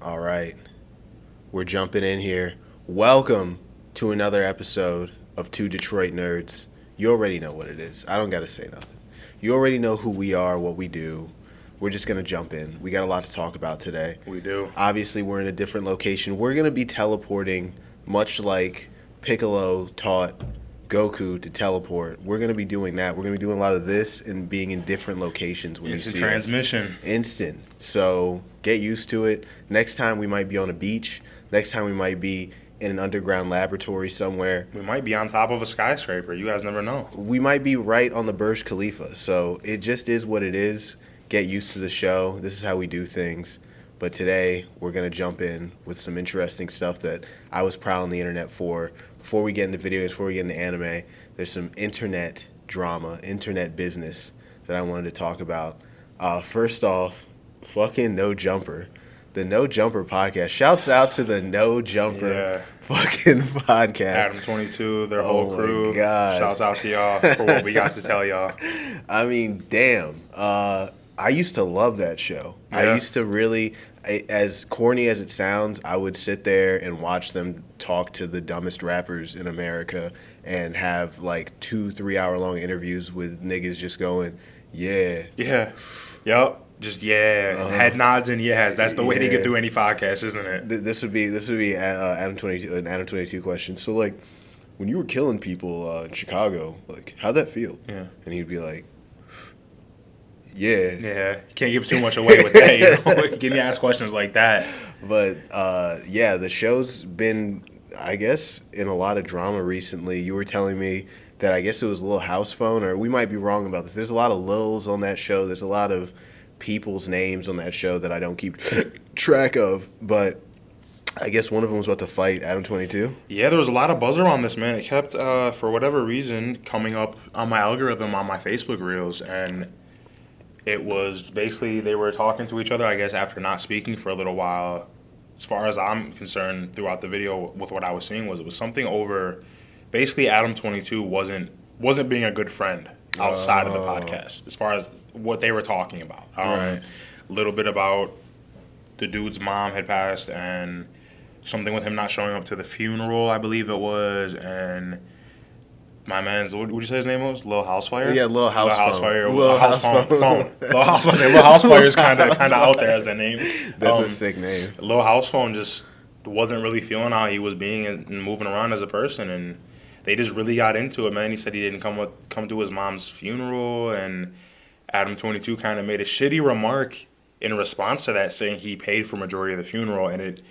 All right, we're jumping in here. Welcome to another episode of Two Detroit Nerds. You already know what it is. I don't got to say nothing. You already know who we are, what we do. We're just going to jump in. We got a lot to talk about today. We do. Obviously, we're in a different location. We're going to be teleporting, much like Piccolo taught Goku to teleport. We're going to be doing that. We're going to be doing a lot of this and being in different locations when Instant you see transmission. us. Instant. So get used to it. Next time we might be on a beach. Next time we might be in an underground laboratory somewhere. We might be on top of a skyscraper. You guys never know. We might be right on the Burj Khalifa. So it just is what it is. Get used to the show. This is how we do things. But today, we're going to jump in with some interesting stuff that I was prowling the internet for. Before we get into videos, before we get into anime, there's some internet drama, internet business that I wanted to talk about. First off, fucking No Jumper. The No Jumper podcast. Shouts out to the No Jumper fucking podcast. Adam 22, their whole crew. My God. Shouts out to y'all for what we got to tell y'all. I mean, damn. I used to love that show. Yeah. I used to really, as corny as it sounds, I would sit there and watch them talk to the dumbest rappers in America and have like 2-3 hour long interviews with niggas just going, yeah. Yeah. Yup. Just head nods and yes. That's the way to get through any podcast, isn't it? This would be Adam 22 an Adam 22 question. So like, when you were killing people in Chicago, like how'd that feel? Yeah. And he'd be like, yeah. Yeah. You can't give too much away with that. You know? You can ask questions like that. But yeah, the show's been, I guess, in a lot of drama recently. You were telling me that I guess it was Lil House Phone, or we might be wrong about this. There's a lot of Lils on that show. There's a lot of people's names on that show that I don't keep track of. But I guess one of them was about to fight Adam 22. Yeah, there was a lot of buzz around this, man. It kept, for whatever reason, coming up on my algorithm on my Facebook Reels, and it was basically they were talking to each other, I guess, after not speaking for a little while. As far as I'm concerned, throughout the video, with what I was seeing, it was something over. Basically, Adam 22 wasn't being a good friend outside of the podcast, as far as what they were talking about. Right. A little bit about the dude's mom had passed, and something with him not showing up to the funeral, I believe it was, and my man's, what would you say his name was? Lil Housefire? Yeah, Lil House Phone. Lil House Phone. Lil Housefire is kind of out there as a name. That's a sick name. Lil House Phone just wasn't really feeling how he was being and moving around as a person, and they just really got into it, man. He said he didn't come to his mom's funeral, and Adam 22 kind of made a shitty remark in response to that, saying he paid for majority of the funeral, and it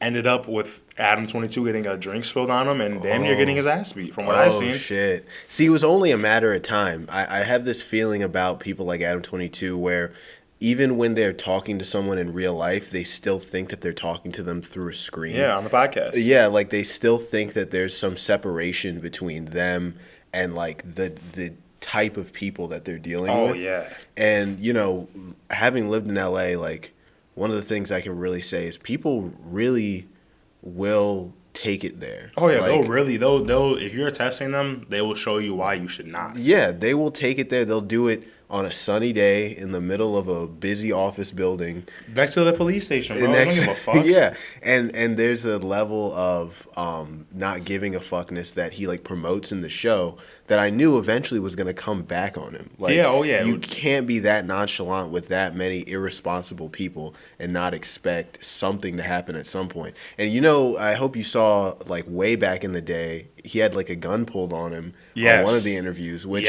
ended up with Adam 22 getting a drink spilled on him and damn near getting his ass beat, from what I've seen. Oh, shit. See, it was only a matter of time. I have this feeling about people like Adam 22 where even when they're talking to someone in real life, they still think that they're talking to them through a screen. Yeah, on the podcast. Yeah, like they still think that there's some separation between them and like the type of people that they're dealing with. Oh, yeah. And, you know, having lived in LA, like one of the things I can really say is people really will take it there. Oh yeah, like, they'll if you're testing them, they will show you why you should not. Yeah, they will take it there. They'll do it on a sunny day in the middle of a busy office building next to the police station, bro. I don't give a fuck. Yeah, and there's a level of not giving a fuckness that he like promotes in the show that I knew eventually was going to come back on him. Like, yeah, oh yeah. You can't be that nonchalant with that many irresponsible people and not expect something to happen at some point. And you know, I hope you saw like way back in the day, he had like a gun pulled on him on one of the interviews, which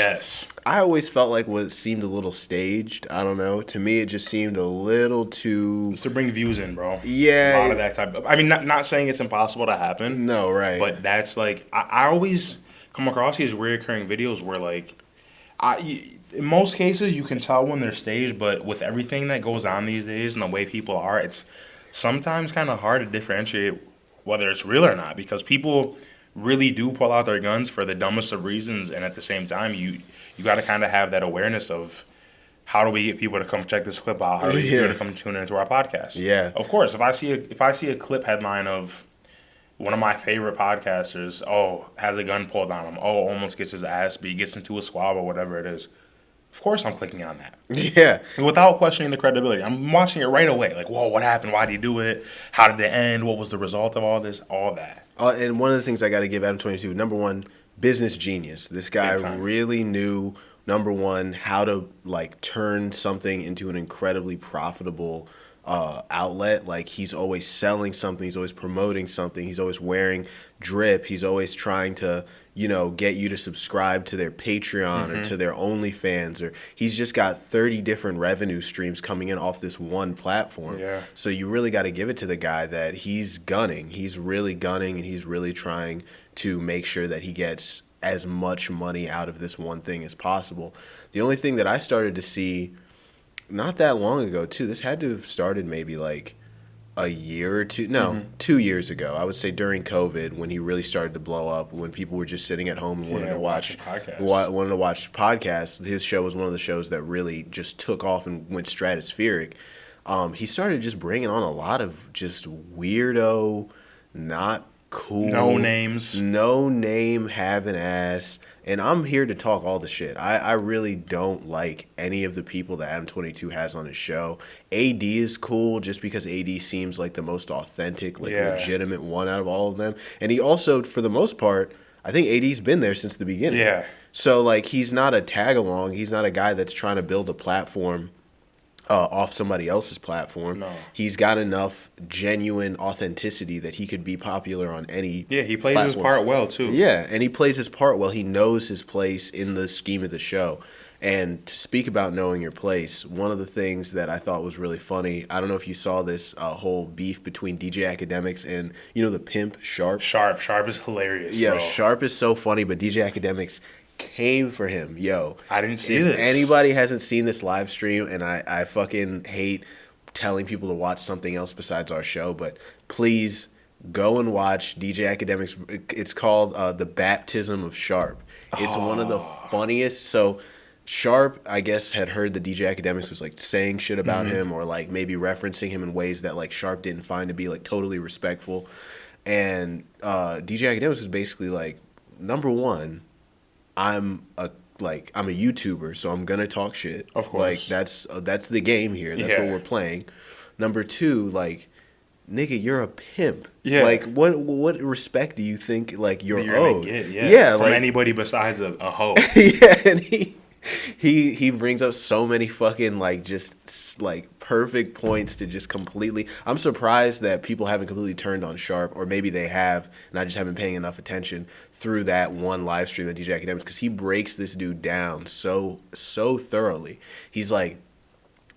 I always felt like seemed a little staged. I don't know. To me, it just seemed a little too... It's to bring views in, bro. Yeah. A lot of that type of... I mean, not saying it's impossible to happen. No, right. But that's like... I always come across these reoccurring videos where like... in most cases, you can tell when they're staged, but with everything that goes on these days and the way people are, it's sometimes kind of hard to differentiate whether it's real or not, because people really do pull out their guns for the dumbest of reasons, and at the same time, you got to kind of have that awareness of how do we get people to come check this clip out? How do we get people to come tune into our podcast? Yeah. Of course, if I see a clip headline of one of my favorite podcasters, has a gun pulled on him, almost gets his ass beat, gets into a squab or whatever it is, Of course I'm clicking on that. Yeah. Without questioning the credibility. I'm watching it right away. Like, whoa, what happened? Why did he do it? How did it end? What was the result of all this? All that. And one of the things I got to give Adam 22, number one, business genius. This guy Big time. really knew, number one, how to like turn something into an incredibly profitable outlet. Like he's always selling something, he's always promoting something, he's always wearing drip, he's always trying to, you know, get you to subscribe to their Patreon or to their OnlyFans, or he's just got 30 different revenue streams coming in off this one platform. Yeah. So you really got to give it to the guy that he's gunning. He's really gunning, and he's really trying to make sure that he gets as much money out of this one thing as possible. The only thing that I started to see not that long ago, too, this had to have started maybe like a year or two, no, 2 years ago. I would say during COVID, when he really started to blow up, when people were just sitting at home and wanted to watch podcasts. His show was one of the shows that really just took off and went stratospheric. He started just bringing on a lot of just weirdo, not cool, No names. no name having ass. And I'm here to talk all the shit. I really don't like any of the people that Adam 22 has on his show. AD is cool just because AD seems like the most authentic, like legitimate one out of all of them. And he also, for the most part, I think AD's been there since the beginning. Yeah. So like he's not a tag along. He's not a guy that's trying to build a platform off somebody else's platform. No. He's got enough genuine authenticity that he could be popular on any Yeah, he plays his platform. part well, too. Yeah, and he plays his part well. He knows his place in the scheme of the show. And to speak about knowing your place, one of the things that I thought was really funny, I don't know if you saw this whole beef between DJ Academics and, you know, the pimp, Sharp. Sharp is hilarious, Yeah, bro. Sharp is so funny, but DJ Academics came for him. Yo, I didn't see if this. anybody hasn't seen this live stream, and I fucking hate telling people to watch something else besides our show, but please go and watch DJ Academics. It's called The Baptism of Sharp. It's one of the funniest. So Sharp, I guess, had heard that DJ Academics was like saying shit about him, or like maybe referencing him in ways that like Sharp didn't find to be like totally respectful. And DJ Academics was basically like, number one, I'm a YouTuber, so I'm gonna talk shit. Of course. Like that's the game here. That's what we're playing. Number two, like, nigga, you're a pimp. Yeah. Like, what respect do you think like you're You're owed? gonna get, yeah. From like anybody besides a hoe. yeah, and he brings up so many fucking like just like perfect points to just completely. I'm surprised that people haven't completely turned on Sharp, or maybe they have, and I just haven't been paying enough attention through that one live stream of DJ Academics, because he breaks this dude down so thoroughly. He's like,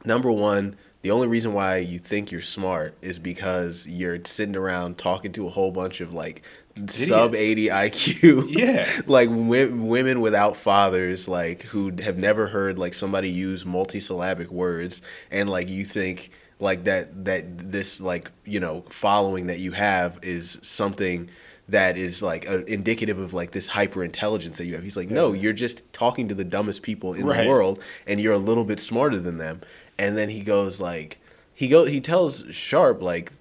number one, the only reason why you think you're smart is because you're sitting around talking to a whole bunch of like sub 80 IQ, Yeah. like women without fathers, like who have never heard like somebody use multisyllabic words, and like you think like that this like, you know, following that you have is something that is like indicative of like this hyper intelligence that you have. He's like, no, you're just talking to the dumbest people in the world, and you're a little bit smarter than them. And then he goes like, he tells Sharp, like,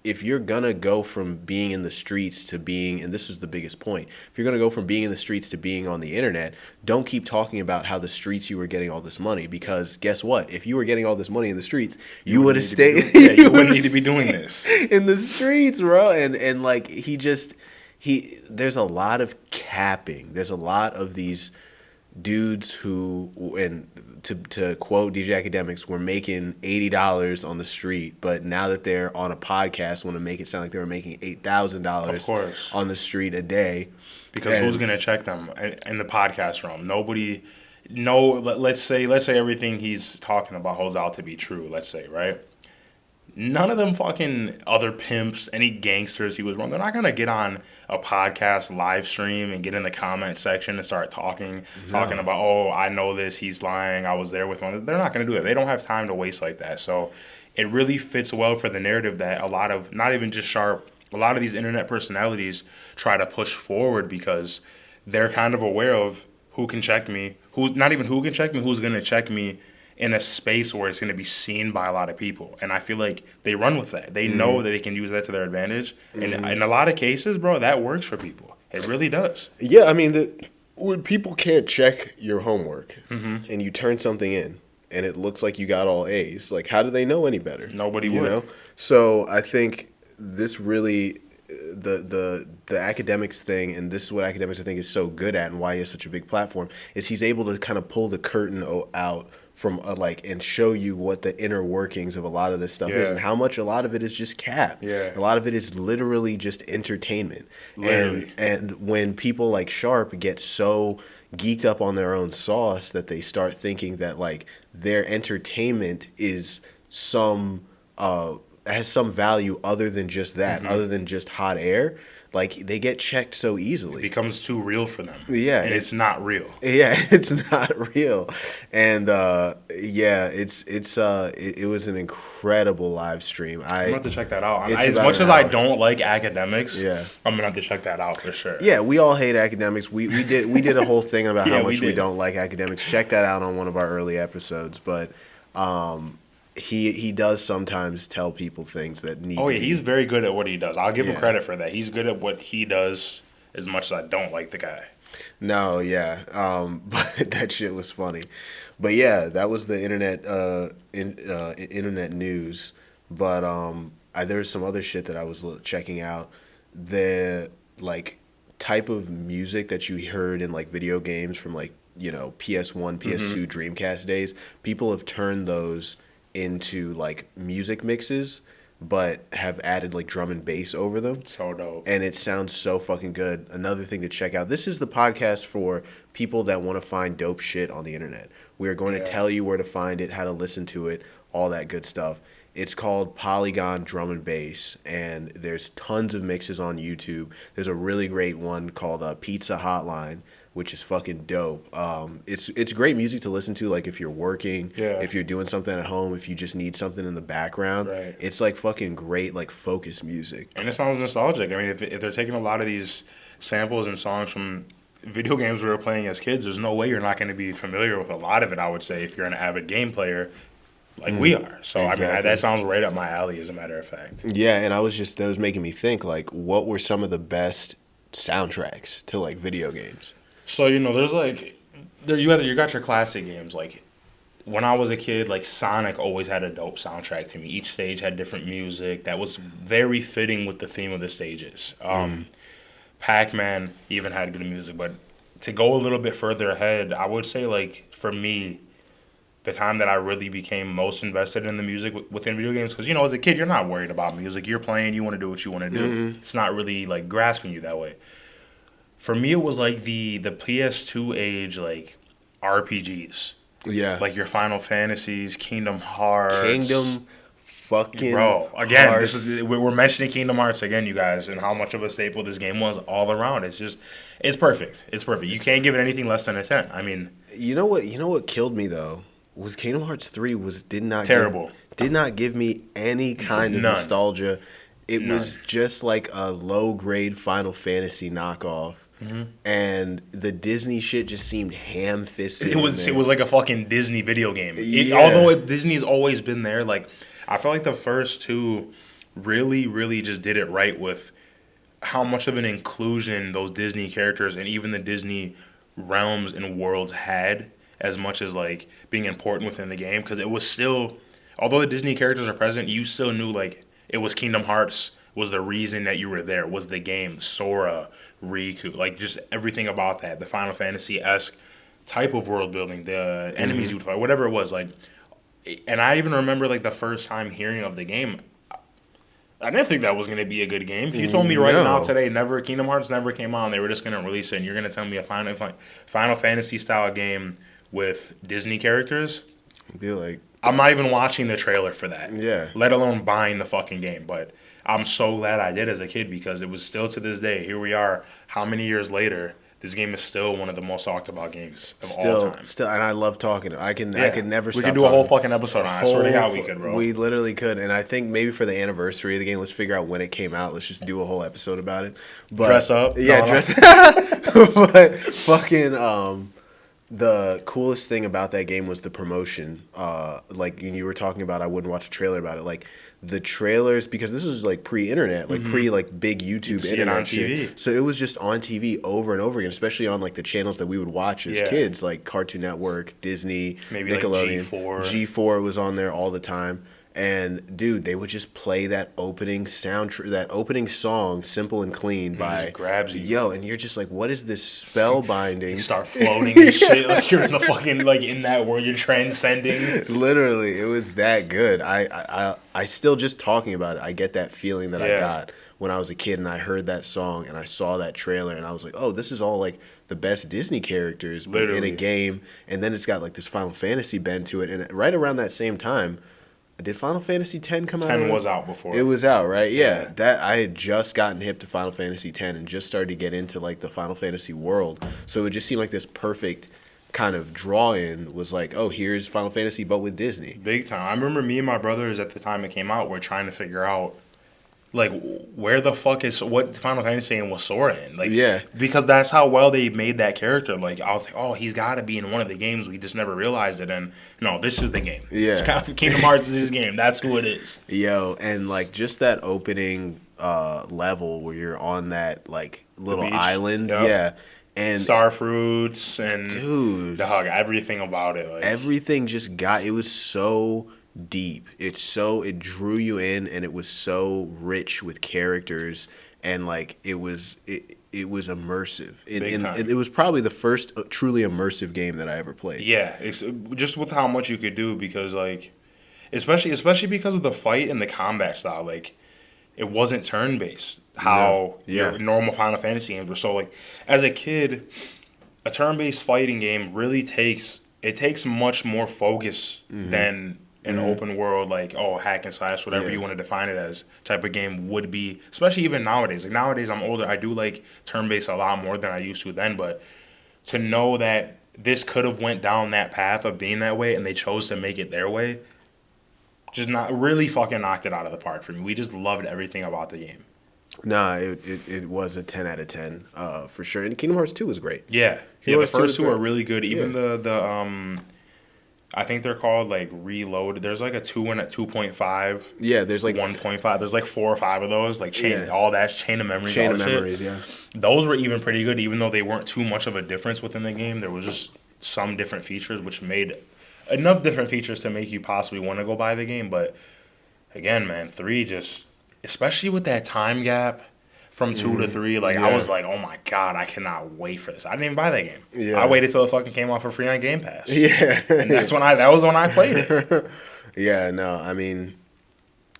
if you're gonna go from being in the streets to being, and this was the biggest point, if you're gonna go from being in the streets to being on the internet, don't keep talking about how the streets you were getting all this money, because guess what? If you were getting all this money in the streets, you would have stayed. You wouldn't need to be doing this in the streets, bro. And like there's a lot of capping. There's a lot of these dudes who, and to quote DJ Academics, were making $80 on the street, but now that they're on a podcast, want to make it sound like they were making $8,000 on the street a day. Because who's gonna check them in the podcast realm? Nobody. No, let's say everything he's talking about holds out to be true. Let's say, right? None of them fucking other pimps, any gangsters he was wrong. They're not going to get on a podcast live stream and get in the comment section and start talking about, oh, I know this, he's lying, I was there with one. They're not going to do that. They don't have time to waste like that. So it really fits well for the narrative that a lot of, not even just Sharp, a lot of these internet personalities try to push forward, because they're kind of aware of who can check me, who's going to check me in a space where it's going to be seen by a lot of people. And I feel like they run with that. They know that they can use that to their advantage. And in a lot of cases, bro, that works for people. It really does. Yeah, I mean, when people can't check your homework Mm-hmm. and you turn something in and it looks like you got all A's, like how do they know any better? Nobody You would. know? So I think this really the academics thing, and this is what academics I think is so good at and why he has such a big platform, is he's able to kind of pull the curtain out from like and show you what the inner workings of a lot of this stuff is Yeah. and how much a lot of it is just cap. Yeah. A lot of it is literally just entertainment. Literally. And when people like Sharp get so geeked up on their own sauce that they start thinking that like their entertainment is some has some value other than just that, Mm-hmm. other than just hot air, like they get checked so It easily. becomes too real for them. Yeah, And it's not real. Yeah, it's not real, and yeah, it was an incredible live stream. I'm gonna have to check that out. It's As about much an as I hour. don't like academics, Yeah. I'm gonna have to check that out for sure. Yeah, we all hate academics. We did a whole thing about Yeah, how we much we did. don't like academics. Check that out on one of our early episodes. But he does sometimes tell people things that need. Oh to yeah, be- he's very good at what he does. I'll give him Yeah. credit for that. He's good at what he does as much as I don't like the guy. No, yeah, but that shit was funny. But yeah, that was the internet internet news. But there was some other shit that I was checking out. The like type of music that you heard in like video games from like PS1, PS2, Dreamcast days. People have turned those into like music mixes, but have added like drum and bass over them. So dope. And it sounds so fucking good. Another thing to check out. This is the podcast for people that want to find dope shit on the internet. We are going to Yeah. tell you where to find it, how to listen to it, all that good stuff. It's called Polygon Drum and Bass, and there's tons of mixes on YouTube. There's a really great one called Pizza Hotline, which is fucking dope. It's great music to listen to, like if you're working, Yeah. if you're doing something at home, if you just need something in the background. Right. It's like fucking great, like focus music. And it sounds nostalgic. I mean, if they're taking a lot of these samples and songs from video games we were playing as kids, there's no way you're not going to be familiar with a lot of it, I would say, if you're an avid game player like we are. So, I mean, Exactly. that sounds right up my alley, as a matter of fact. Yeah, and that was making me think, like, what were some of the best soundtracks to like video games? So, there's like, you got your classic games. Like, when I was a kid, like, Sonic always had a dope soundtrack to me. Each stage had different music that was very fitting with the theme of the stages. Pac-Man even had good music, but to go a little bit further ahead, I would say, like, for me, the time that I really became most invested in the music within video games, because, as a kid, you're not worried about music. You're playing, you want to do what you want to do. It's not really, like, grasping you that way. For me, it was, like, the PS2 age, like, RPGs. Yeah, Like your Final Fantasies, Kingdom Hearts. Kingdom fucking Bro, again, Hearts. we're mentioning Kingdom Hearts again, you guys, and how much of a staple this game was all around. It's perfect. It's perfect. You can't give it anything less than a 10. I mean, You know what killed me though was Kingdom Hearts 3 did not Terrible. did not give me any kind of None. nostalgia. It None. was just like a low grade Final Fantasy knockoff. And the Disney shit just seemed ham fisted. it was like a fucking Disney video game. Yeah. Although Disney's always been there, like, I feel like the first two really, really just did it right with how much of an inclusion those Disney characters and even the Disney realms and worlds had, as much as like being important within the game, because it was still, although the Disney characters are present, you still knew like it was Kingdom Hearts was the reason that you were there, was the game, Sora, Riku, like just everything about that, the Final Fantasy-esque type of world building, the enemies you would fight, whatever it was, like. And I even remember like the first time hearing of the game, I didn't think that was going to be a good game. If you told me right No. now today, Kingdom Hearts never came out, and they were just going to release it, and you're going to tell me a Final Fantasy style game with Disney characters, be like, I'm not even watching the trailer for that. Yeah. Let alone buying the fucking game. But I'm so glad I did as a kid, because it was still to this day. Here we are, how many years later? This game is still one of the most talked about games of all time. Still, and I love talking. I could never. We stop could do a whole talking. fucking episode on it. I swear to God, we could, bro. We literally could, and I think maybe for the anniversary of the game, let's figure out when it came out. Let's just do a whole episode about it. But, Dress up? yeah, No, dress. But fucking, The coolest thing about that game was the promotion. Like you were talking about, I wouldn't watch a trailer about it. Like the trailers, because this was like pre-internet, like pre like big YouTube see it on internet TV. shit. So it was just on TV over and over again, especially on like the channels that we would watch as Yeah. kids, like Cartoon Network, Disney, Maybe, like, Nickelodeon. G4. G4 was on there all the time. And dude, they would just play that opening that opening song, "Simple and Clean" It by just grabs you. Yo, and you're just like, what is this spellbinding? You start floating and shit. Like you're in the fucking, like, in that world. You're transcending. Literally, it was that good. I still, just talking about it, I get that feeling that I Yeah. got when I was a kid and I heard that song and I saw that trailer and I was like, oh, this is all like the best Disney characters, but in a Literally. game. And then it's got like this Final Fantasy bend to it. And right around that same time, did Final Fantasy X come out? 10 was out before. It was out, right? Yeah. Yeah. That I had just gotten hip to Final Fantasy X and just started to get into like the Final Fantasy world. So it just seemed like this perfect kind of draw-in was like, oh, here's Final Fantasy but with Disney. Big time. I remember me and my brothers at the time it came out were trying to figure out, like, where the fuck is what Final Fantasy and was Sora in? Like, Yeah. because that's how well they made that character. Like, I was like, oh, he's got to be in one of the games. We just never realized it. And no, this is the game. Yeah. It's kind of, Kingdom Hearts is his game. That's who it is. Yo, and like just that opening level where you're on that like little beach. Island. Yep. Yeah. And Star fruits and dude, dog, everything about it. Like, everything just got, it was so deep. It drew you in and it was so rich with characters and like it was immersive. Big time. It was probably the first truly immersive game that I ever played. yeah, it's just with how much you could do because, like, especially because of the fight and the combat style. Like, it wasn't turn based. How Yeah. your normal Final Fantasy games were. So, like, as a kid, a turn based fighting game really takes much more focus than an open world, like, hack and slash, whatever Yeah. you want to define it as, type of game would be. Especially even nowadays. Like, nowadays I'm older, I do like turn based a lot more than I used to then. But to know that this could have went down that path of being that way and they chose to make it their way, just not really fucking knocked it out of the park for me. We just loved everything about the game. Nah, it was a 10 out of 10 for sure. And Kingdom Hearts 2 was great. Yeah, the Hearts 2 first is two great. are really good. Even Yeah. the I think they're called like Reload. There's like a 2 and a 2.5, Yeah, there's like 1.5. There's like 4 or 5 of those. Like chain, Yeah. all that's Chain of Memories. Chain all of that shit. Memories, yeah. Those were even pretty good, even though they weren't too much of a difference within the game. There was just some different features, which made enough different features to make you possibly want to go buy the game. But again, man, 3 just, especially with that time gap from 2 to 3, like, I Yeah. was like, oh my God, I cannot wait for this. I didn't even buy that game. Yeah. I waited till it fucking came off for free on Game Pass. Yeah. And that was when I played it. Yeah, no, I mean,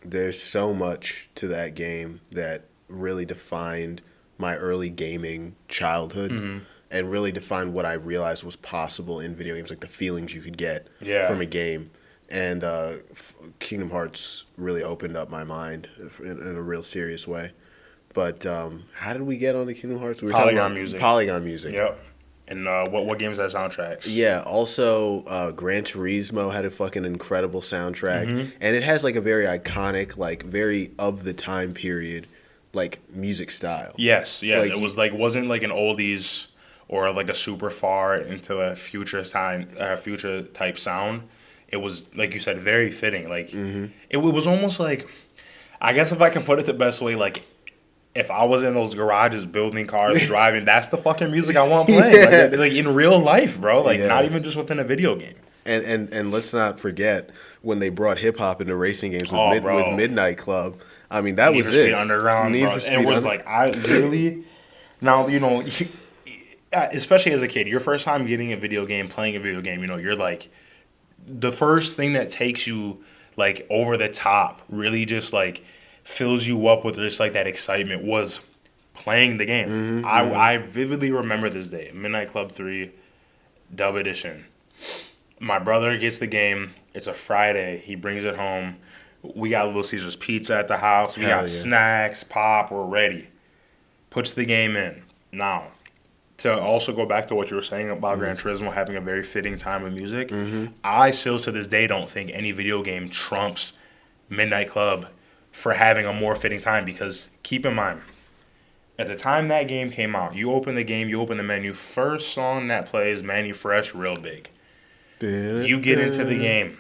there's so much to that game that really defined my early gaming childhood Mm-hmm. and really defined what I realized was possible in video games, like the feelings you could get Yeah. from a game. And Kingdom Hearts really opened up my mind in a real serious way. But how did we get on the Kingdom Hearts? We were talking Polygon about music. Polygon music. Yep. And what games had soundtracks? Yeah, also Gran Turismo had a fucking incredible soundtrack. Mm-hmm. And it has like a very iconic, like very of the time period, like music style. Yes, yeah. Like, It was like wasn't like an oldies or like a super far into a future type sound. It was, like you said, very fitting. Like it was almost like, I guess if I can put it the best way, like if I was in those garages building cars, driving, that's the fucking music I want playing. Yeah. Like in real life, bro. Like Yeah. not even just within a video game. And let's not forget when they brought hip hop into racing games with, Oh, bro. with Midnight Club. I mean, that Need was for Speed it. Underground, Need bro. for Speed And it was Under- like, I literally, now, you know, especially as a kid, your first time getting a video game, playing a video game, you know, you're like, the first thing that takes you, like, over the top, really just, like, fills you up with just, like, that excitement was playing the game. I vividly remember this day, Midnight Club 3, Dub Edition. My brother gets the game. It's a Friday. He brings it home. We got Little Caesars pizza at the house. We Hell got yeah. snacks, pop. We're ready. Puts the game in. Now, to also go back to what you were saying about Gran Turismo having a very fitting time of music, I still to this day don't think any video game trumps Midnight Club for having a more fitting time because keep in mind, At the time that game came out, you open the game, you open the menu, first song that plays, Manny Fresh, Real Big. You get into the game.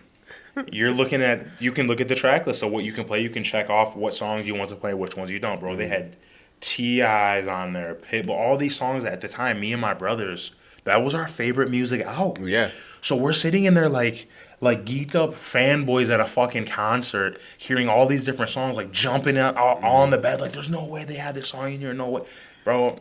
You can look at the track list of what you can play. You can check off what songs you want to play, which ones you don't, bro. They had T.I.'s on there, Pitbull, all these songs that at the time, me and my brothers, that was our favorite music out. Yeah. So we're sitting in there like geeked up fanboys at a fucking concert, hearing all these different songs, like jumping up all on the bed, like there's no way they had this song in here, no way, bro.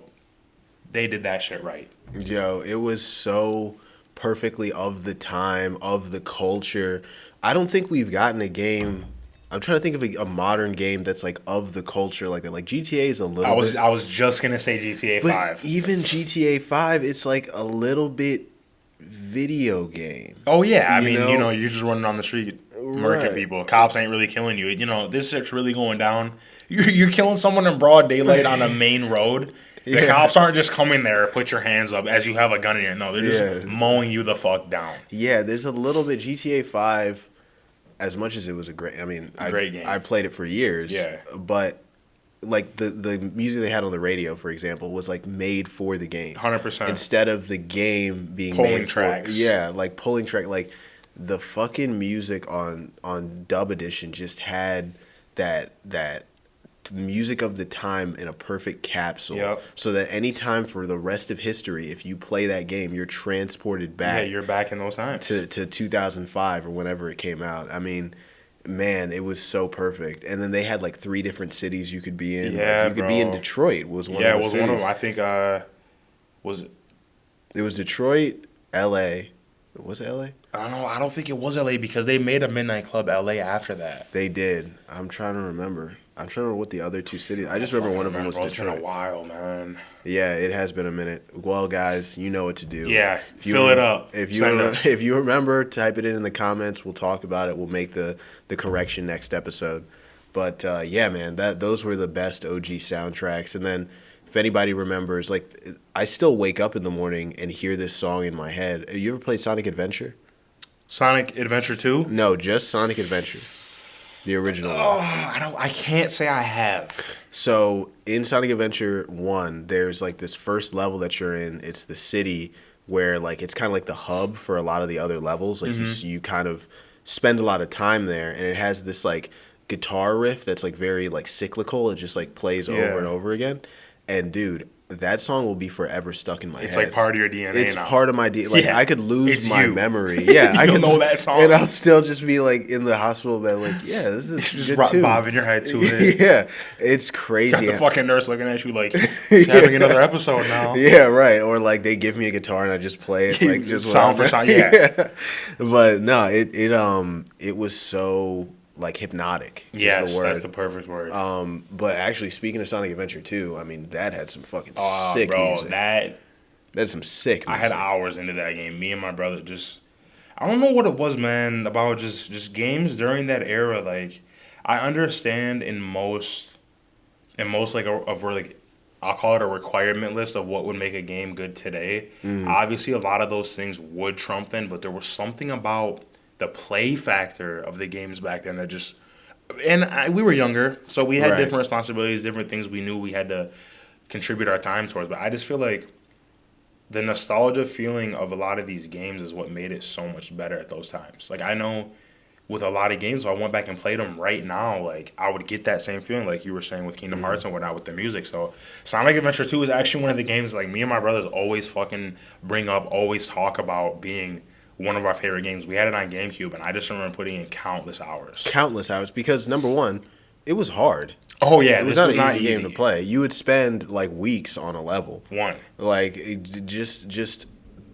They did that shit right. Yo, it was so perfectly of the time, of the culture. I don't think we've gotten a game. I'm trying to think of a modern game that's like of the culture like that. Like GTA is a little bit. I was just gonna say GTA But 5. even GTA 5, it's like a little bit video game. Oh yeah, I You mean, know? you're just running on the street, murking Right. people. Cops ain't really killing you. This shit's really going down. You're killing someone in broad daylight on a main road. The Yeah. cops aren't just coming there, put your hands up as you have a gun in your. No, they're just Yeah. mowing you the fuck down. Yeah, there's a little bit GTA 5. As much as it was a great, I mean, Great game. I played it for years. Yeah. But like the music they had on the radio, for example, was like made for the game. 100%. Instead of the game being Pulling made tracks. For, yeah, like pulling track, like the fucking music on Dub Edition just had that music of the time in a perfect capsule. Yep. So that any time for the rest of history, if you play that game, you're transported Yeah, back you're back in those times. to 2005 or whenever it came out. I mean, man, it was so perfect. And then they had like 3 different cities you could be in. Yeah, Like, you could be in bro. Detroit. Was one Yeah, of it the was cities. one of them. I think was it? It was Detroit, L.A. Was it L.A.? I don't think it was LA because they made a midnight club LA after that. They did. I'm trying to remember. I'm trying to remember what the other 2 cities. I just remember one of them was Bro, it's been a Detroit. while, man. Yeah, it has been a minute. Well, guys, you know what to do. Yeah, If you fill it up. If you Send us. if you remember, type it in the comments. We'll talk about it. We'll make the correction next episode. But yeah, man, those were the best OG soundtracks. And then if anybody remembers, like I still wake up in the morning and hear this song in my head. Have you ever played Sonic Adventure? Sonic Adventure 2? No, just Sonic Adventure, the original one. Oh, I can't say I have. So in Sonic Adventure 1, there's like this first level that you're in. It's the city where like it's kind of like the hub for a lot of the other levels. Like you kind of spend a lot of time there, and it has this like guitar riff that's like very like cyclical. It just like plays Yeah. over and over again. And dude, that song will be forever stuck in my It's head. like part of your DNA It's now. part of my DNA. Like Yeah. I could lose It's my you. memory. Yeah, I You'll could know that song. and I'll still just be like in the hospital bed, like, yeah, this is Just good too. bobbing your head to it. Yeah, it's crazy. The fucking nurse looking at you like, it's having another episode now. Yeah, right. Or like they give me a guitar and I just play it like just Sound for whatever. sound, yeah. But no, it was so like hypnotic. is Yes, the word. that's the perfect word. But actually, speaking of Sonic Adventure 2, I mean that had some fucking Oh, sick bro, music. that That's some sick I music. had hours into that game. Me and my brother just, I don't know what it was, man, about just games during that era. Like, I understand in most like like, I'll call it a requirement list of what would make a game good today. Obviously, a lot of those things would trump then, but there was something about the play factor of the games back then that just, we were younger, so we had Right. different responsibilities, different things we knew we had to contribute our time towards. But I just feel like the nostalgia feeling of a lot of these games is what made it so much better at those times. Like, I know with a lot of games, if I went back and played them right now, like, I would get that same feeling like you were saying with Kingdom Hearts and whatnot with the music. So Sonic Adventure 2 is actually one of the games like me and my brothers always fucking bring up, always talk about being one of our favorite games. We had it on GameCube, and I just remember putting in countless hours. Countless hours because number one, it was hard. Oh, yeah, It was this not an easy game to play. You would spend like weeks on a level. One. Like just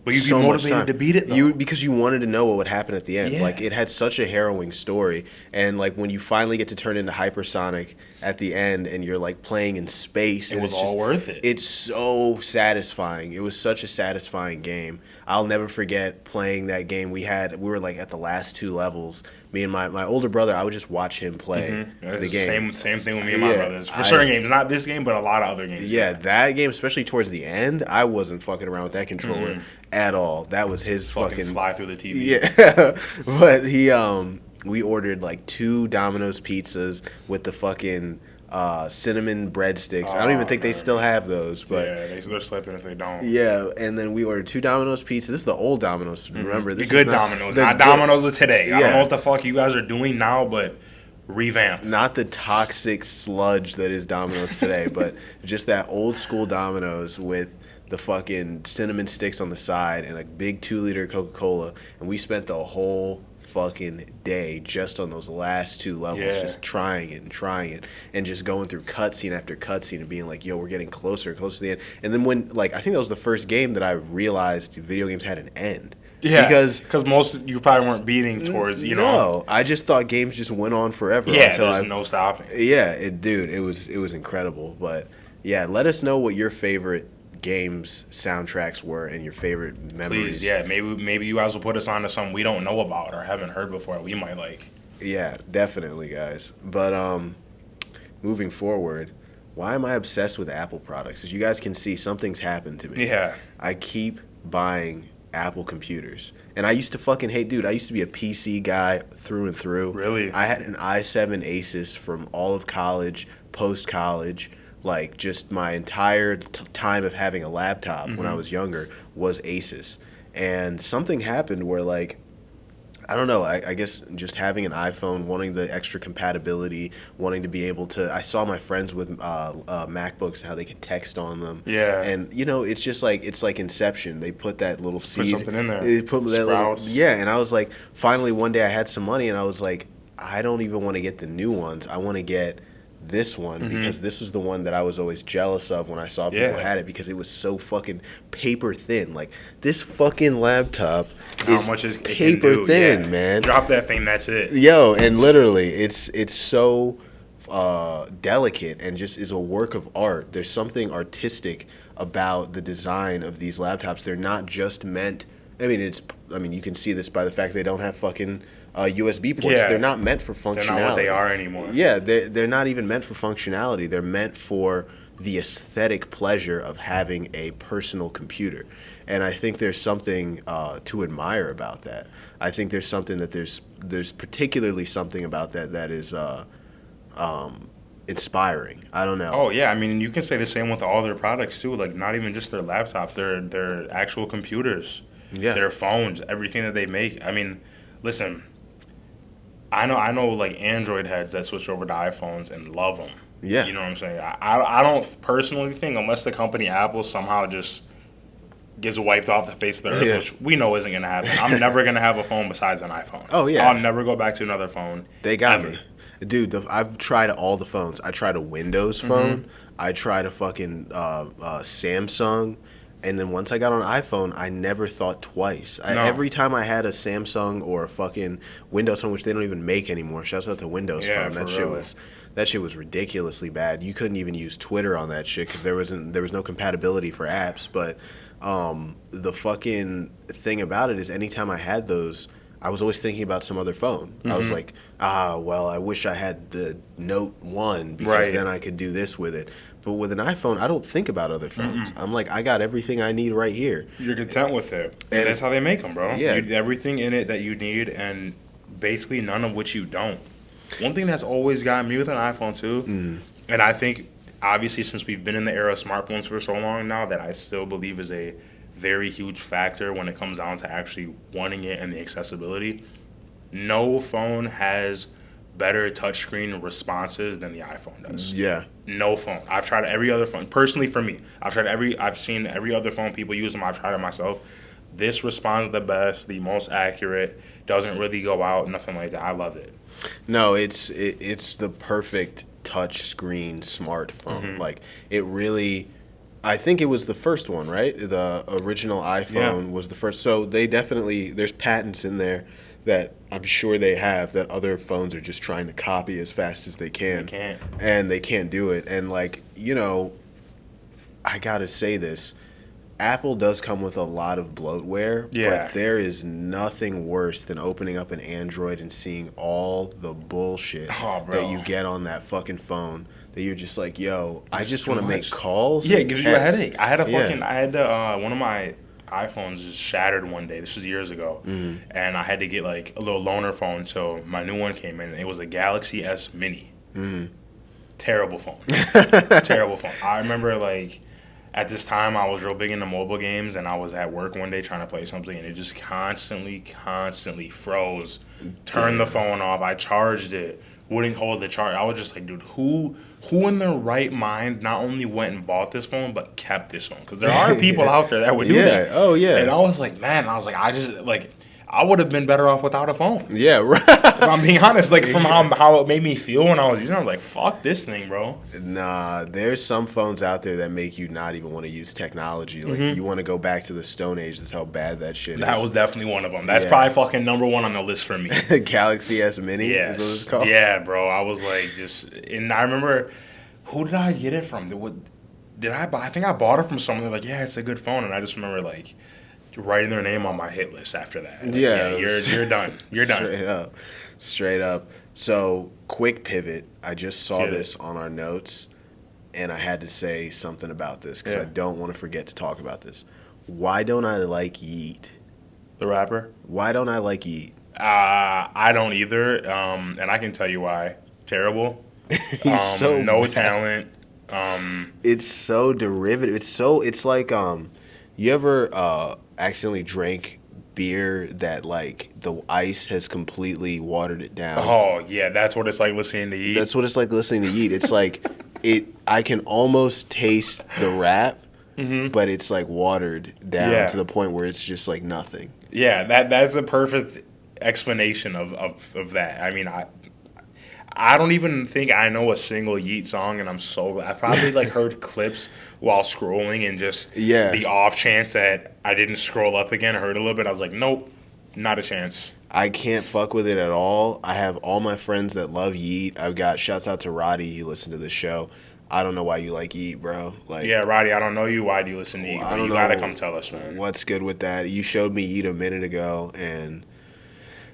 But you'd be so much motivated time. to beat it, though. Because you wanted to know what would happen at the end. Yeah. Like it had such a harrowing story, and like when you finally get to turn into Hypersonic at the end, and you're like playing in space, It and was it's all just, worth it. It's so satisfying. It was such a satisfying game. I'll never forget playing that game. We were like at the last 2 levels. Me and my older brother, I would just watch him play the game. Same thing with me and my Yeah, brothers. For certain games, not this game, but a lot of other games. Yeah, that game, especially towards the end, I wasn't fucking around with that controller at all. That was his fucking fly through the TV. Yeah, but we ordered like 2 Domino's pizzas with the fucking cinnamon breadsticks. I don't even Oh, think they man. still have those, but Yeah, they're slipping if they don't. yeah. And then we ordered 2 Domino's pizza. This is the old Domino's. Remember, The this is good not Domino's, the not good. Domino's of today. I don't know Yeah, what the fuck you guys are doing now, but revamp. not the toxic sludge that is Domino's today, but just that old school Domino's with the fucking cinnamon sticks on the side and a big 2 liter Coca-Cola. And we spent the whole fucking day just on those last two levels, Yeah. just trying it and just going through cutscene after cutscene and being like, yo, we're getting closer and closer to the end. And then when, like, I think that was the first game that I realized video games had an end. Yeah, Because most you probably weren't beating towards, you know. no, I just thought games just went on forever. Yeah, until there's I, no stopping. yeah, it was incredible. But yeah, let us know what your favorite games soundtracks were and your favorite memories. Please, yeah, maybe you guys will put us on to something we don't know about or haven't heard before. We might like. Yeah, definitely, guys. But moving forward, why am I obsessed with Apple products? As you guys can see, something's happened to me. Yeah. I keep buying Apple computers. And I used to fucking hate, dude, I used to be a PC guy through and through. Really? I had an i7 Asus from all of college, post-college. Like, just my entire time of having a laptop when I was younger was Asus. And something happened where, like, I don't know. I guess just having an iPhone, wanting the extra compatibility, wanting to be able to. I saw my friends with MacBooks, how they could text on them. Yeah. And you know, it's like Inception. They put that little seed. something in there. They put that little, Sprouts. yeah. And I was like, finally one day I had some money, and I was like, I don't even want to get the new ones. I want to get this one because this was the one that I was always jealous of when I saw people Yeah. had it because it was so fucking paper thin. Like this fucking laptop How is much is it can paper do, thin, yeah. man. Drop that thing, that's it. Yo, and literally, it's so delicate and just is a work of art. There's something artistic about the design of these laptops. They're not just meant. I mean, you can see this by the fact they don't have fucking USB ports. Yeah. They're not meant for functionality. They're not what they are anymore. Yeah, they're not even meant for functionality. They're meant for the aesthetic pleasure of having a personal computer. And I think there's something to admire about that. I think there's something that there's particularly something about that is inspiring. I don't know. Oh yeah, I mean you can say the same with all their products too. Like not even just their laptops, their actual computers, Yeah. their phones, everything that they make. I mean, listen, I know like Android heads that switch over to iPhones and love them. Yeah. You know what I'm saying? I don't personally think unless the company Apple somehow just gets wiped off the face of the earth, Yeah. which we know isn't gonna happen. I'm never gonna have a phone besides an iPhone. Oh, yeah. I'll never go back to another phone. They got ever. me. Dude, I've tried all the phones. I tried a Windows phone. I tried a fucking Samsung. And then once I got on an iPhone, I never thought twice. No. Every time I had a Samsung or a fucking Windows phone, which they don't even make anymore. Shouts out to Windows Yeah, Phone. for That shit was ridiculously bad. You couldn't even use Twitter on that shit because there was no compatibility for apps. But the fucking thing about it is, anytime I had those, I was always thinking about some other phone. I was like, well, I wish I had the Note 1 because Right. then I could do this with it. But with an iPhone, I don't think about other phones. I'm like, I got everything I need right here. You're content with it. And- And that's how they make them, bro. Yeah. Everything in it that you need and basically none of which you don't. One thing that's always gotten me with an iPhone too, and I think obviously since we've been in the era of smartphones for so long now, that I still believe is a very huge factor when it comes down to actually wanting it and the accessibility. No phone has better touchscreen responses than the iPhone does. Yeah. No phone. I've tried every other phone. Personally, for me, I've seen every other phone people use them. I've tried it myself. This responds the best, the most accurate. Doesn't really go out, nothing like that. I love it. No, it's the perfect touch screen smartphone. Like, it really, I think it was the first one, right? The original iPhone was the first. So they definitely, there's patents in there that I'm sure they have that other phones are just trying to copy as fast as they can. They can't. And they can't do it. And like, you know, I gotta say this. Apple does come with a lot of bloatware, Yeah. but there is nothing worse than opening up an Android and seeing all the bullshit Oh, bro. that you get on that fucking phone. That you're just like, yo, I It's just too want to make much. calls. Yeah, it and gives you a text. headache. I had Yeah. one of my iPhones just shattered one day. This was years ago, and I had to get like a little loaner phone until my new one came in. It was a Galaxy S Mini. Terrible phone. Terrible phone. I remember like at this time I was real big into mobile games, and I was at work one day trying to play something, and it just constantly froze. Turned the Damn. phone off. I charged it. Wouldn't hold the charge. I was just like, dude, who in their right mind not only went and bought this phone but kept this phone? Because there are people out there that would do Yeah. that. Oh, yeah. And I was like, man, I just like I would have been better off without a phone. Yeah, right. If I'm being honest, like from how it made me feel when I was using it, I was like, fuck this thing, bro. Nah, there's some phones out there that make you not even want to use technology. Like, you want to go back to the Stone Age. That's how bad that shit That is. was definitely one of them. That's Yeah. probably fucking number one on the list for me. Galaxy S Mini is what Yes. it's called. Yeah, bro. I was like, and I remember, who did I get it from? Did I buy? I think I bought it from someone. They're like, yeah, it's a good phone. And I just remember like writing their name on my hit list after that. Like, Yeah. you're done. You're done. Straight up. Straight up. So, quick pivot. I just saw Get it. this on our notes, and I had to say something about this because I Yeah. don't want to forget to talk about this. Why don't I like Yeet? The rapper? Why don't I like Yeet? I don't either. And I can tell you why. Terrible. He's so no bad. talent. It's so derivative. It's like you ever accidentally drank beer that like the ice has completely watered it down? Oh yeah, that's what it's like listening to Yeet. That's what it's like listening to Yeet. It's like I can almost taste the rap, but it's like watered down Yeah. to the point where it's just like nothing. Yeah, that's a perfect explanation of that. I mean, I don't even think I know a single Yeet song, and I'm so glad. I probably like heard clips while scrolling, and just Yeah. the off chance that I didn't scroll up again, I heard a little bit. I was like, nope, not a chance. I can't fuck with it at all. I have all my friends that love Yeet. I've got shouts out to Roddy. You listen to this show. I don't know why you like Yeet, bro. Like, Yeah, Roddy, I don't know you. Why do you listen to Yeet? I But don't you gotta know come tell us, man. what's good with that. You showed me Yeet a minute ago, and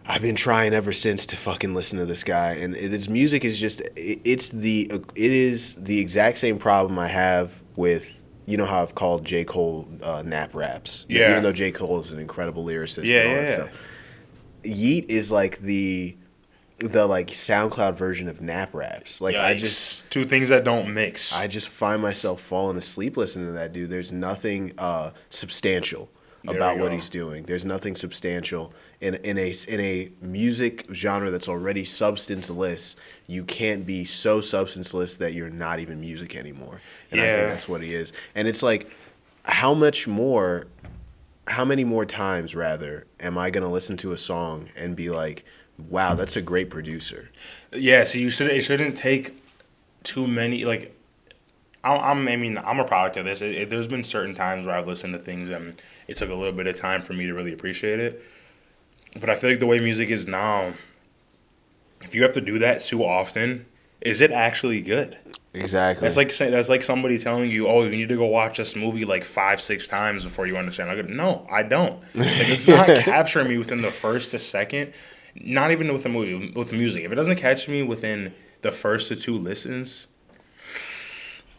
I've been trying ever since to fucking listen to this guy. And his music is just it is the exact same problem I have with, you know how I've called J. Cole nap raps. Yeah. Even though J. Cole is an incredible lyricist Yeah, and all yeah, that yeah. stuff. Yeet is like the like SoundCloud version of nap raps. Like Yikes. Two things that don't mix. I just find myself falling asleep listening to that dude. There's nothing substantial There about we what go. he's doing. There's nothing substantial in a music genre that's already substanceless. You can't be so substanceless that you're not even music anymore. And I Yeah. think that's what he is. And it's like, how many more times rather am I gonna listen to a song and be like, wow, that's a great producer? Yeah, so it shouldn't take too many. Like, I mean, I'm a product of this. There's been certain times where I've listened to things and it took a little bit of time for me to really appreciate it. But I feel like the way music is now, if you have to do that too often, is it actually good? Exactly. That's like somebody telling you, oh, you need to go watch this movie like 5-6 times before you understand. I go, no, I don't. Like, it's not capturing me within the first to second. Not even with a movie, with music. If it doesn't catch me within the first to 2 listens,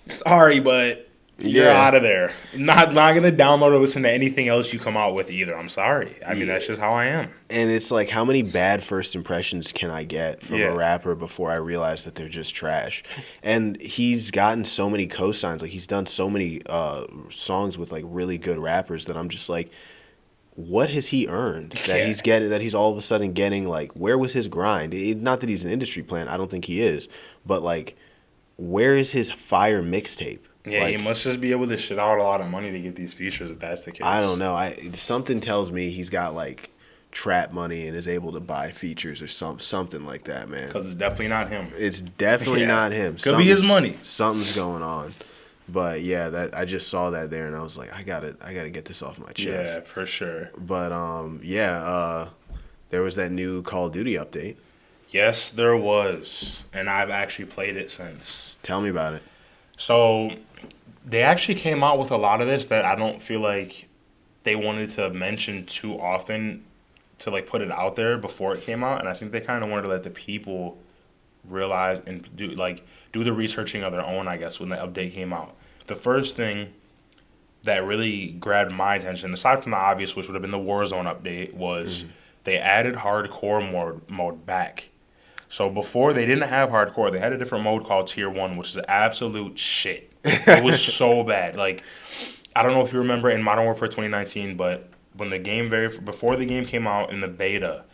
sorry, but you're Yeah. out of there. Not gonna download or listen to anything else you come out with either. I'm sorry. I mean, that's just how I am. And it's like, how many bad first impressions can I get from Yeah. a rapper before I realize that they're just trash? And he's gotten so many cosigns. Like, he's done so many songs with like really good rappers that I'm just like, what has he earned that Yeah. he's getting? That he's all of a sudden getting like, where was his grind? Not that he's an industry plant. I don't think he is. But like, where is his fire mixtape? Yeah, Like, he must just be able to shit out a lot of money to get these features if that's the case. I don't know. Something tells me he's got like trap money and is able to buy features or something like that, man. Because it's definitely not him. It's definitely Yeah. not him. Could be his money. Something's going on. But yeah, that I just saw that there and I was like, I gotta get this off my chest. Yeah, for sure. But there was that new Call of Duty update. Yes, there was. And I've actually played it since. Tell me about it. So they actually came out with a lot of this that I don't feel like they wanted to mention too often to like put it out there before it came out, and I think they kind of wanted to let the people realize and do the researching of their own, I guess, when the update came out. The first thing that really grabbed my attention, aside from the obvious, which would have been the Warzone update, was they added hardcore mode back. So before they didn't have hardcore, they had a different mode called Tier 1, which is absolute shit. It was so bad. Like, I don't know if you remember in Modern Warfare 2019, but when the game before the game came out in the beta,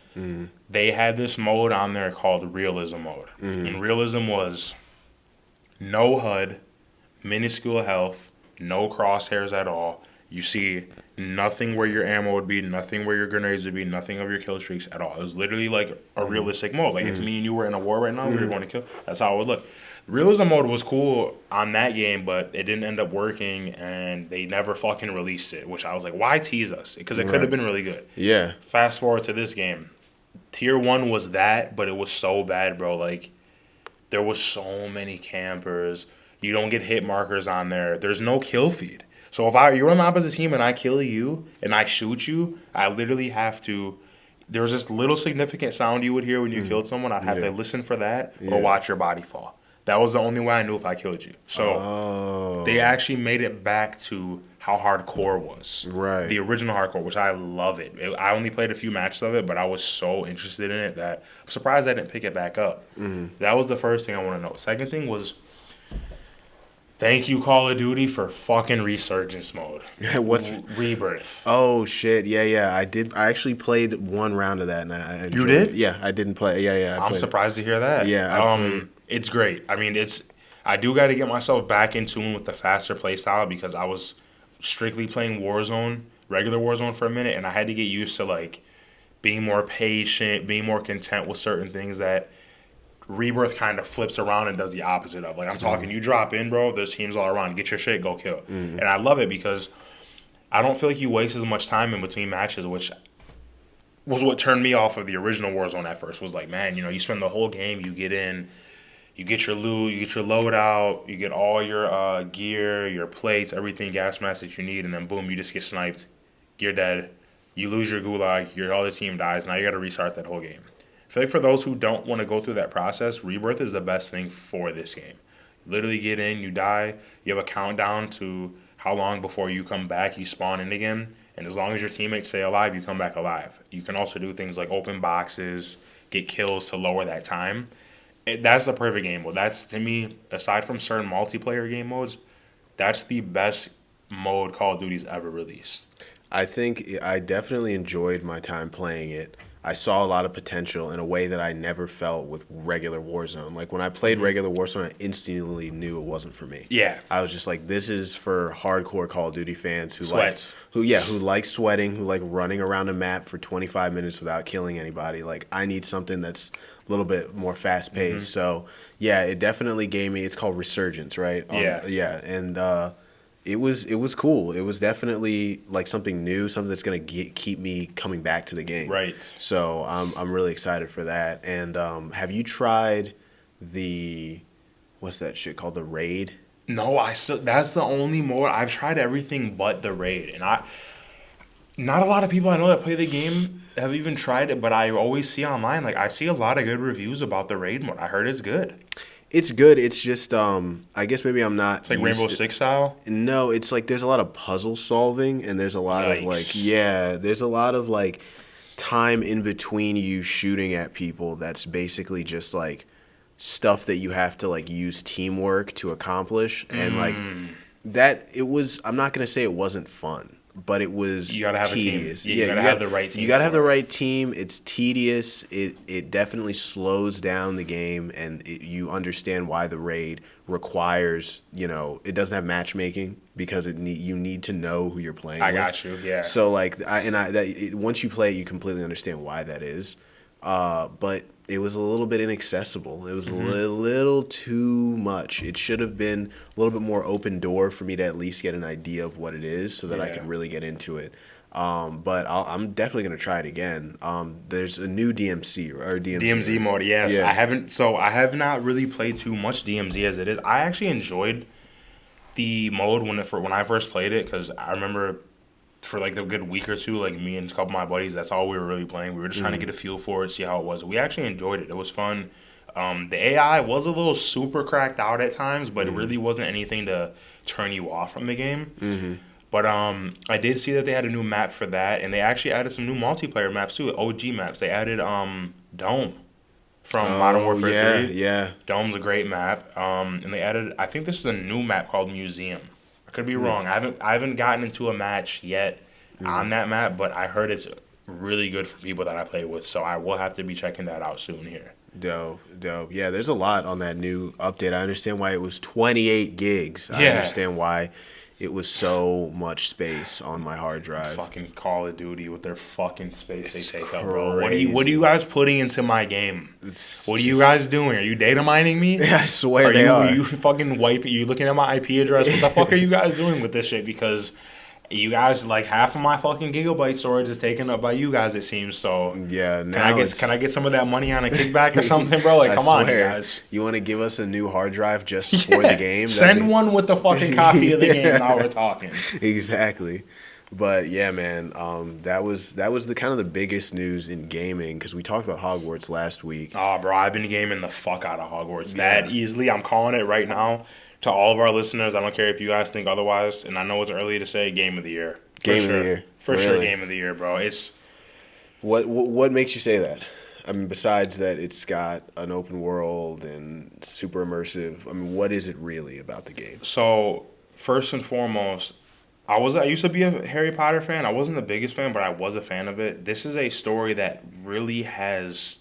they had this mode on there called Realism mode. And Realism was no HUD, minuscule health, no crosshairs at all. You see nothing where your ammo would be, nothing where your grenades would be, nothing of your kill streaks at all. It was literally like a realistic mode. Like if me and you were in a war right now, we were going to kill. That's how it would look. Realism mode was cool on that game, but it didn't end up working, and they never fucking released it. Which I was like, why tease us? Because it could have been really good. Yeah. Fast forward to this game, Tier 1 was that, but it was so bad, bro. Like there was so many campers. You don't get hit markers on there. There's no kill feed. So if you're on the opposite team and I kill you and I shoot you, I literally have to. There was this little significant sound you would hear when you killed someone. I'd have to listen for that or watch your body fall. That was the only way I knew if I killed you. So they actually made it back to how hardcore was. Right. The original hardcore, which I love it. I only played a few matches of it, but I was so interested in it that I'm surprised I didn't pick it back up. That was the first thing I want to know. Second thing was, thank you, Call of Duty, for fucking Resurgence mode. What's Rebirth? Oh shit! Yeah. I did. I actually played one round of that, and I enjoyed You did? it. Yeah, I didn't play. Yeah. I'm surprised to hear that. Yeah. It's great. I mean, I do got to get myself back in tune with the faster play style because I was strictly playing Warzone, regular Warzone for a minute, and I had to get used to like being more patient, being more content with certain things that Rebirth kind of flips around and does the opposite of. Like I'm talking, you drop in, bro. There's teams all around. Get your shit, go kill. And I love it because I don't feel like you waste as much time in between matches, which was what turned me off of the original Warzone at first. Was like, man, you spend the whole game, you get in, you get your loot, you get your loadout, you get all your gear, your plates, everything, gas masks that you need, and then boom, you just get sniped. You're dead. You lose your gulag. Your other team dies. Now you got to restart that whole game. I feel like for those who don't want to go through that process, Rebirth is the best thing for this game. You literally get in, you die, you have a countdown to how long before you come back, you spawn in again, and as long as your teammates stay alive, you come back alive. You can also do things like open boxes, get kills to lower that time. That's the perfect game mode. That's, to me, aside from certain multiplayer game modes, that's the best mode Call of Duty's ever released. I think I definitely enjoyed my time playing it. I saw a lot of potential in a way that I never felt with regular Warzone. Like when I played regular Warzone, I instantly knew it wasn't for me. Yeah. I was just like, this is for hardcore Call of Duty fans who Sweats. who like sweating, who like running around a map for 25 minutes without killing anybody. Like I need something that's a little bit more fast paced. So yeah, it definitely gave me. It's called Resurgence, right? Yeah. And it was cool. It was definitely like something new, something that's gonna keep me coming back to the game. Right. So I'm really excited for that. And have you tried what's that shit called, the raid? No, that's the only mode. I've tried everything but the raid, and not a lot of people I know that play the game have even tried it, but I always see online, like I see a lot of good reviews about the raid mode. I heard it's good. It's good. It's just I guess maybe I'm not. It's like Rainbow Six style. No, it's like there's a lot of puzzle solving, and there's a lot of there's a lot of like time in between you shooting at people. That's basically just like stuff that you have to like use teamwork to accomplish, and like that. It was. I'm not gonna say it wasn't fun, but it was you gotta have tedious. A team. You gotta have the right team. You gotta have the right team. It's tedious. It definitely slows down the game, and you understand why the raid requires. It doesn't have matchmaking because you need to know who you're playing. I got you. Yeah. So like once you play it, you completely understand why that is. But it was a little bit inaccessible. It was a little too much. It should have been a little bit more open door for me to at least get an idea of what it is so that I could really get into it. But I'm definitely going to try it again. There's a new DMZ mode, yes. Yeah. I have not really played too much DMZ as it is. I actually enjoyed the mode when I first played it because I remember for like a good week or two, like me and a couple of my buddies, that's all we were really playing. We were just trying to get a feel for it, see how it was. We actually enjoyed it. It was fun. The AI was a little super cracked out at times, but it really wasn't anything to turn you off from the game. But I did see that they had a new map for that, and they actually added some new multiplayer maps too, OG maps. They added Dome from Modern Oh Warfare yeah, 3. yeah. Dome's a great map. And they added, I think this is a new map called Museum. I could be wrong. I haven't gotten into a match yet on that map, but I heard it's really good for people that I play with. So I will have to be checking that out soon here. Dope, dope. Yeah, there's a lot on that new update. I understand why it was 28 gigs. I Yeah. understand why it was so much space on my hard drive. Fucking Call of Duty with their fucking space It's they take up, bro. What are you crazy. guys putting into my game? It's What are you just- guys doing? Are you data mining me? I swear Are they you are. are you fucking wiping? You looking at my IP address? What the fuck are you guys doing with this shit? Because you guys, like, half of my fucking gigabyte storage is taken up by you guys. It seems so. Yeah, Can now I get it's- can I get some of that money on a kickback or something, bro? Like, I come on, you swear. guys. You want to give us a new hard drive just for Yeah. the game? That'd Send be- one with the fucking copy of the game. Yeah. Now we're talking. Exactly. But yeah, man, that was the kind of the biggest news in gaming because we talked about Hogwarts last week. Oh, bro, I've been gaming the fuck out of Hogwarts Yeah. that easily. I'm calling it right now to all of our listeners. I don't care if you guys think otherwise, and I know it's early to say game of the year. For Game of the sure. year. For sure, Really? game of the year, bro. It's What makes you say that? I mean, besides that, it's got an open world and super immersive. I mean, what is it really about the game? so first and foremost. I used to be a Harry Potter fan. I wasn't the biggest fan, but I was a fan of it. This is a story that really has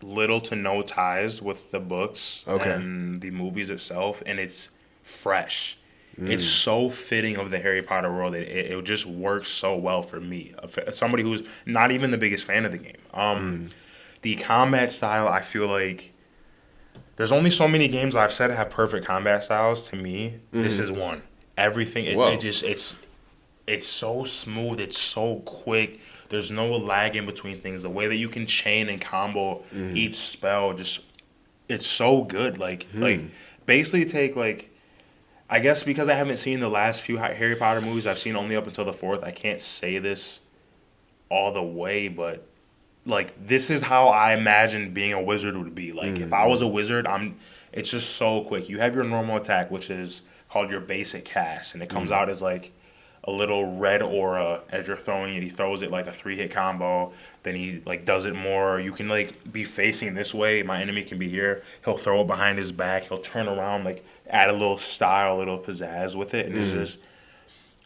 little to no ties with the books Okay. and the movies itself, and it's fresh. It's so fitting of the Harry Potter world. It just works so well for me. Somebody who's not even the biggest fan of the game. The combat style, I feel like there's only so many games I've said have perfect combat styles. To me, this is one. Everything Whoa. it's so smooth. It's so quick. There's no lag in between things. The way that you can chain and combo each spell, just it's so good. Like basically take like. I guess because I haven't seen the last few Harry Potter movies, I've seen only up until the fourth. I can't say this all the way, but like this is how I imagine being a wizard would be. Like if I was a wizard, it's just so quick. You have your normal attack, which is called your basic cast, and it comes out as like a little red aura as you're throwing it. He throws it like a 3-hit combo. Then he like does it more. You can like be facing this way. My enemy can be here. He'll throw it behind his back. He'll turn around, like add a little style, a little pizzazz with it. And it's just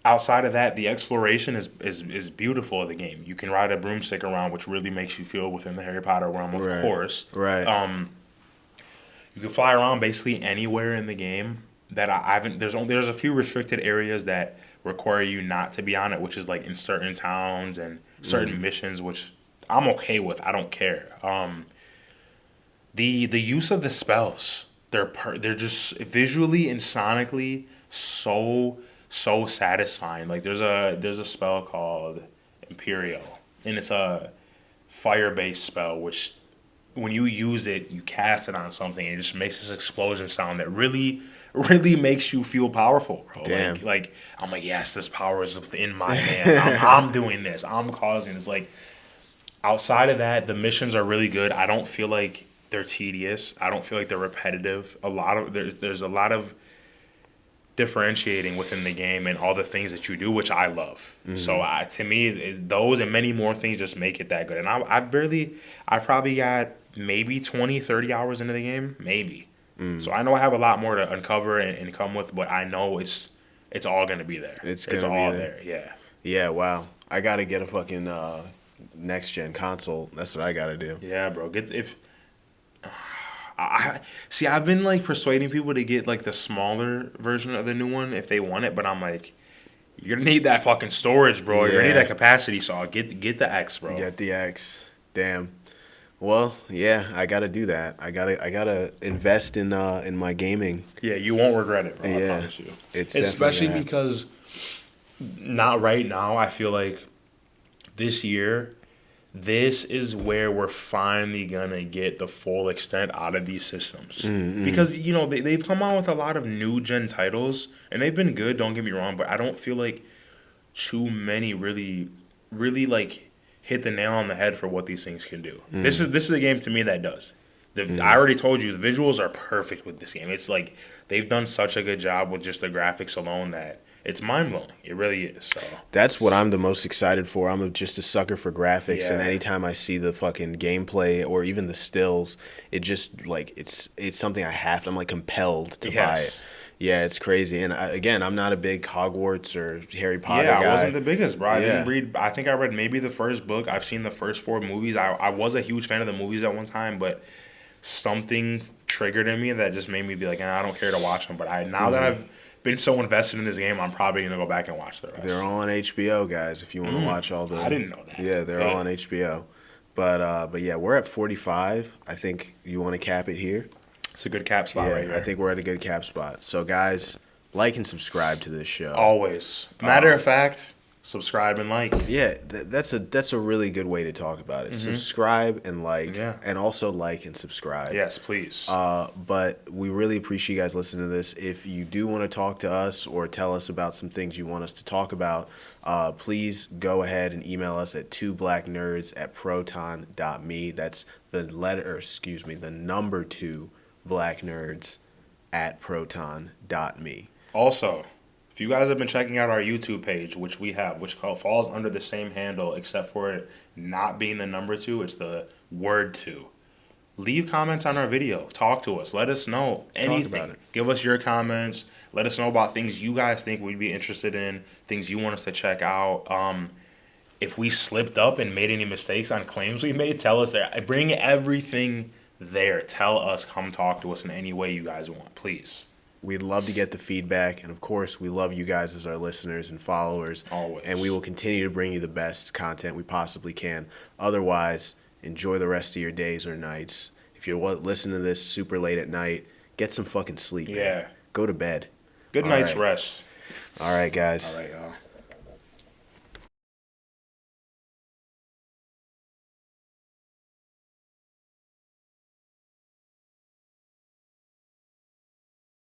outside of that, the exploration is beautiful of the game. You can ride a broomstick around, which really makes you feel within the Harry Potter realm, of course. Right. You can fly around basically anywhere in the game. That I haven't. There's a few restricted areas that require you not to be on it, which is like in certain towns and certain missions, which I'm okay with. I don't care. The use of the spells, they're just visually and sonically so satisfying. Like there's a spell called Imperial, and it's a fire-based spell, which when you use it, you cast it on something, and it just makes this explosion sound that really makes you feel powerful, bro. Damn. Like I'm like, yes, this power is in my hands. I'm doing this. I'm causing. It's like outside of that, the missions are really good. I don't feel like they're tedious. I don't feel like they're repetitive. There's a lot of differentiating within the game and all the things that you do, which I love. So to me, those and many more things just make it that good. And I probably got maybe 20, 30 hours into the game, maybe. So I know I have a lot more to uncover and come with, but I know it's all gonna be there. It's all gonna be there. Yeah. Yeah, wow. I gotta get a fucking next gen console. That's what I gotta do. Yeah, bro. I've been like persuading people to get like the smaller version of the new one if they want it, but I'm like, you're gonna need that fucking storage, bro. You're gonna need Yeah. that capacity, so I'll get the X, bro. Get the X. Damn. Well, yeah, I gotta do that. I gotta invest in my gaming. Yeah, you won't regret it, bro. I Yeah. promise you. It's Especially definitely because not right now. I feel like this year, this is where we're finally gonna get the full extent out of these systems. Because they've come out with a lot of new gen titles, and they've been good. Don't get me wrong, but I don't feel like too many really like hit the nail on the head for what these things can do. This is a game to me that does. I already told you the visuals are perfect with this game. It's like they've done such a good job with just the graphics alone that it's mind blowing. It really is. So That's what I'm the most excited for. Just a sucker for graphics, and Yeah. anytime I see the fucking gameplay or even the stills, it just like it's something I have to. I'm like compelled to buy it. yes. Yeah, it's crazy. And again, I'm not a big Hogwarts or Harry Potter Yeah, I guy. wasn't the biggest, bro. I didn't Yeah. read. I think I read maybe the first book. I've seen the first four movies. I was a huge fan of the movies at one time, but something triggered in me that just made me be like, I don't care to watch them. But now that I've been so invested in this game, I'm probably gonna go back and watch the rest. They're all on HBO, guys. If you want to watch all the, I didn't know that. Yeah, they're all on HBO. But yeah, we're at 45. I think you want to cap it here. It's a good cap spot Yeah, right here. I think we're at a good cap spot. So guys, like and subscribe to this show. Always. Matter of fact, subscribe and like. Yeah, that's a really good way to talk about it. Subscribe and like, Yeah. and also like and subscribe. Yes, please. But we really appreciate you guys listening to this. If you do want to talk to us or tell us about some things you want us to talk about, please go ahead and email us at twoblacknerds@proton.me. That's the number 2blacknerds@proton.me. Also, if you guys have been checking out our YouTube page, which we have, falls under the same handle, except for it not being the number 2, it's the word 2. Leave comments on our video. Talk to us. Let us know anything. about it. Give us your comments. Let us know about things you guys think we'd be interested in, things you want us to check out. If we slipped up and made any mistakes on claims we made, tell us there. Bring everything there. Tell us. Come talk to us in any way you guys want, please. We'd love to get the feedback, and of course, we love you guys as our listeners and followers. Always. And we will continue to bring you the best content we possibly can. Otherwise, enjoy the rest of your days or nights. If you're listening to this super late at night, get some fucking sleep. Yeah. Man. Go to bed. Good All night's right. rest. All right, guys. All right, y'all.